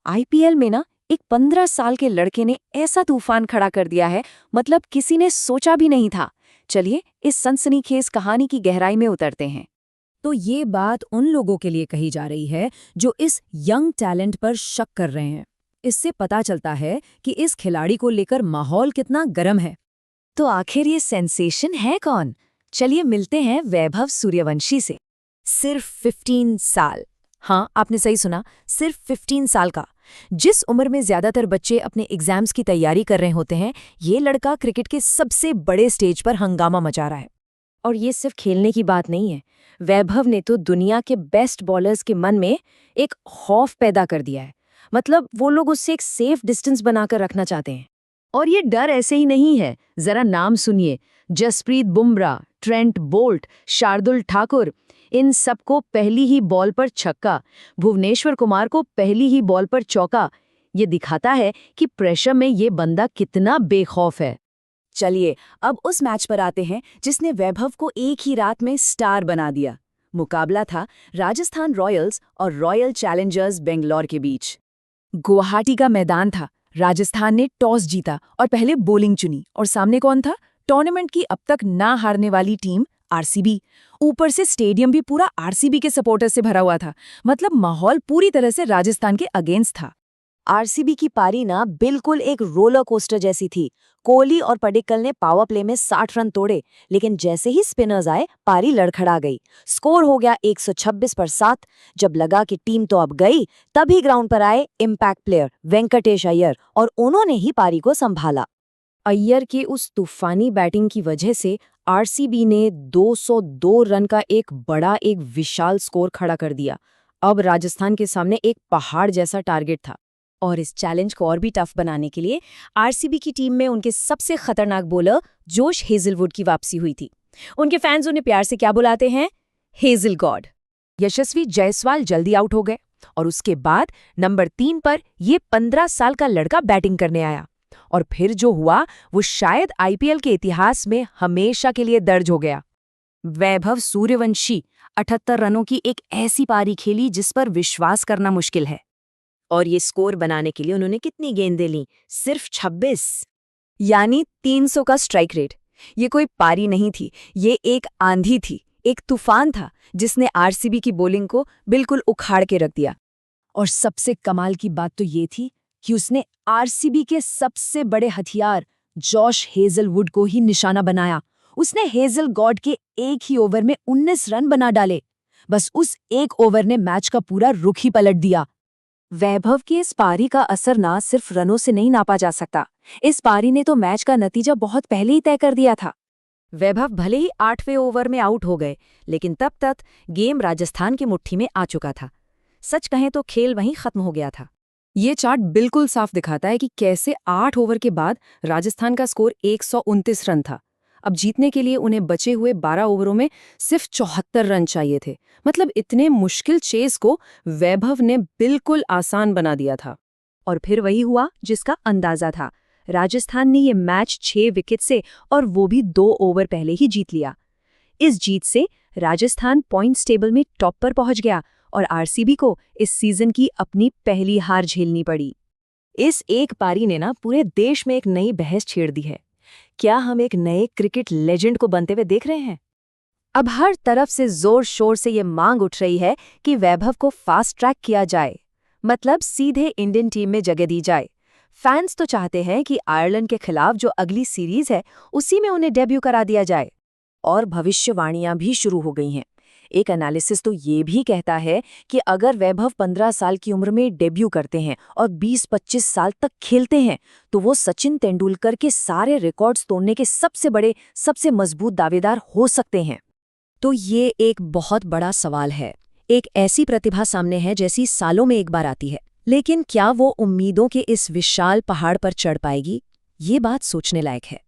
IPL में ना एक 15 साल के लड़के ने ऐसा तूफान खड़ा कर दिया है, मतलब किसी ने सोचा भी नहीं था। चलिए इस सनसनीखेज कहानी की गहराई में उतरते हैं। तो ये बात उन लोगों के लिए कही जा रही है जो इस यंग टैलेंट पर शक कर रहे हैं। इससे पता चलता है कि इस खिलाड़ी को लेकर माहौल कितना गर्म है। तो आखिर ये सेंसेशन है कौन? चलिए मिलते हैं वैभव सूर्यवंशी से। सिर्फ 15 साल। हाँ, आपने सही सुना, सिर्फ 15 साल का। जिस उम्र में ज्यादातर बच्चे अपने एग्जाम्स की तैयारी कर रहे होते हैं, ये लड़का क्रिकेट के सबसे बड़े स्टेज पर हंगामा मचा रहा है। और ये सिर्फ खेलने की बात नहीं है, वैभव ने तो दुनिया के बेस्ट बॉलर्स के मन में एक खौफ पैदा कर दिया है। मतलब वो लोग उससे एक सेफ डिस्टेंस बनाकर रखना चाहते हैं। और ये डर ऐसे ही नहीं है, जरा नाम सुनिए। जसप्रीत बुमराह, ट्रेंट बोल्ट, शार्दुल ठाकुर, इन सबको पहली ही बॉल पर छक्का, भुवनेश्वर कुमार को पहली ही बॉल पर चौका। ये दिखाता है कि प्रेशर में ये बंदा कितना बेखौफ है। चलिए अब उस मैच पर आते हैं जिसने वैभव को एक ही रात में स्टार बना दिया। मुकाबला था राजस्थान रॉयल्स और रॉयल चैलेंजर्स बेंगलोर के बीच। गुवाहाटी का मैदान था। राजस्थान ने टॉस जीता और पहले बॉलिंग चुनी, और सामने कौन था? टूर्नामेंट की अब तक ना हारने वाली टीम आरसीबी। ऊपर से स्टेडियम भी पूरा आरसीबी के सपोर्टर्स से भरा हुआ था। मतलब माहौल पूरी तरह से राजस्थान के अगेंस्ट था। आरसीबी की पारी ना बिल्कुल एक रोलर कोस्टर जैसी थी। कोहली और पडिक्कल ने पावर प्ले में 60 रन तोड़े, लेकिन जैसे ही स्पिनर्स आए पारी लड़खड़ा गई। स्कोर हो गया 126 पर 7। जब लगा कि टीम तो अब गई, तभी ग्राउंड पर आए इम्पैक्ट प्लेयर वेंकटेश अय्यर, और उन्होंने ही पारी को संभाला। अय्यर की उस तूफानी बैटिंग की वजह से आरसीबी ने 202 रन का एक विशाल स्कोर खड़ा कर दिया। अब राजस्थान के सामने एक पहाड़ जैसा टारगेट था। और इस चैलेंज को और भी टफ बनाने के लिए आरसीबी की टीम में उनके सबसे खतरनाक बॉलर जोश हेजलवुड की वापसी हुई थी। उनके फैंस उन्हें प्यार से क्या बुलाते हैं? Hazel God. यशस्वी जायसवाल जल्दी आउट हो गए, और उसके बाद नंबर 3 पर ये 15 साल का लड़का बैटिंग करने आया। और फिर जो हुआ वो शायद आईपीएल के इतिहास में हमेशा के लिए दर्ज हो गया। वैभव सूर्यवंशी 78 रनों की एक ऐसी पारी खेली जिस पर विश्वास करना मुश्किल है। और ये स्कोर बनाने के लिए उन्होंने कितनी गेंदें लीं? सिर्फ 26, यानी 300 का स्ट्राइक रेट। ये कोई पारी नहीं थी, ये एक आंधी थी, एक तूफान था जिसने आरसीबी की बॉलिंग को बिल्कुल उखाड़ के रख दिया। और सबसे कमाल की बात तो ये थी कि उसने आरसीबी के सबसे बड़े हथियार जॉश हेजलवुड को ही निशाना बनाया। उसने हेजल गॉड के एक ही ओवर में 19 रन बना डाले। बस उस एक ओवर ने मैच का पूरा रुख ही पलट दिया। वैभव की इस पारी का असर ना सिर्फ रनों से नहीं नापा जा सकता। इस पारी ने तो मैच का नतीजा बहुत पहले ही तय कर दिया था। वैभव भले ही 8वें ओवर में आउट हो गए, लेकिन तब तक गेम राजस्थान की मुट्ठी में आ चुका था। सच कहें तो खेल वहीं खत्म हो गया था। ये चार्ट बिल्कुल साफ दिखाता है कि कैसे 8 ओवर के बाद राजस्थान का स्कोर 129 रन था। अब जीतने के लिए उन्हें बचे हुए 12 ओवरों में सिर्फ 74 रन चाहिए थे। मतलब इतने मुश्किल चेस को वैभव ने बिल्कुल आसान बना दिया था। और फिर वही हुआ जिसका अंदाजा था। राजस्थान ने ये मैच 6 विकेट से, और वो भी 2 ओवर पहले ही जीत लिया। इस जीत से राजस्थान पॉइंट्स टेबल में टॉप पर पहुंच गया, और आरसीबी को इस सीजन की अपनी पहली हार झेलनी पड़ी। इस एक पारी ने ना पूरे देश में एक नई बहस छेड़ दी है। क्या हम एक नए क्रिकेट लेजेंड को बनते हुए देख रहे हैं? अब हर तरफ से जोर शोर से ये मांग उठ रही है कि वैभव को फास्ट ट्रैक किया जाए, मतलब सीधे इंडियन टीम में जगह दी जाए। फैंस तो चाहते हैं कि आयरलैंड के खिलाफ जो अगली सीरीज है उसी में उन्हें डेब्यू करा दिया जाए। और भविष्यवाणियां भी शुरू हो गई हैं। एक एनालिसिस तो ये भी कहता है कि अगर वैभव 15 साल की उम्र में डेब्यू करते हैं और 20-25 साल तक खेलते हैं, तो वो सचिन तेंदुलकर के सारे रिकॉर्ड्स तोड़ने के सबसे बड़े, सबसे मजबूत दावेदार हो सकते हैं। तो ये एक बहुत बड़ा सवाल है। एक ऐसी प्रतिभा सामने है जैसी सालों में एक बार आती है, लेकिन क्या वो उम्मीदों के इस विशाल पहाड़ पर चढ़ पाएगी? ये बात सोचने लायक है।